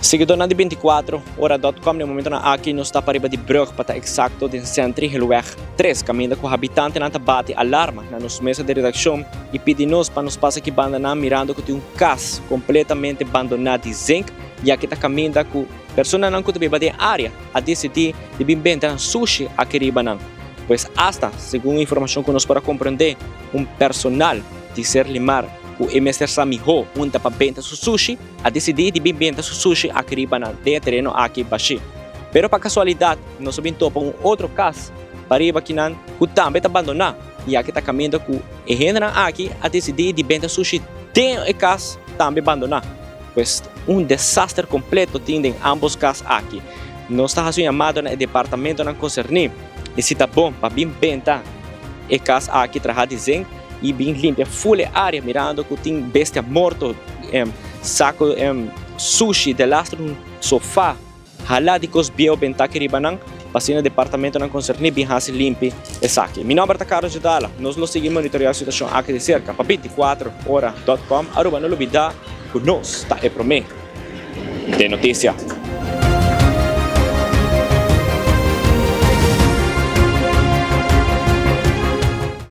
Seguidor na de 24hora.com, no momento na aqui nos está para riba de Brugge para exato de centro e lugar 3, caminho com o habitante na bate alarma na nossa mesa de redação e pede-nos para nos passar aqui banda na mirando que tem caso completamente abandonado de zinc e aqui está caminhando com pessoa não que beba de área a decidir de inventar sushi aqui riba não. Pois hasta, segundo a informação que nos para compreender, personal de ser limar o Mr. Samiho, para vender su sushi, a decidir de vender su sushi aqui riba de terreno aqui baixo. Pero para casualidade, nós vimos para outro caso, para riba que também está abandonado, e aqui está caminhando com a gente aqui a decidir de vender sushi tem o caso também abandonado. Pois desastre completo tem em ambos casos aqui. Nós está fazendo chamado no departamento não concernir, e se está bom para vender o caso aqui trabalhar dizendo e bem limpa, full área, mirando que tem bestia morto, saco sushi de lastro sofá, halado com os bio bentar que ribanang, passando no departamento não concernir, bem hasi limpe e saque. Meu nome é Carlos Judala, nós lo seguimos monitorear a situação aqui de cerca, para 24hora.com, aruba no lubida, que nós está é promê de notícia.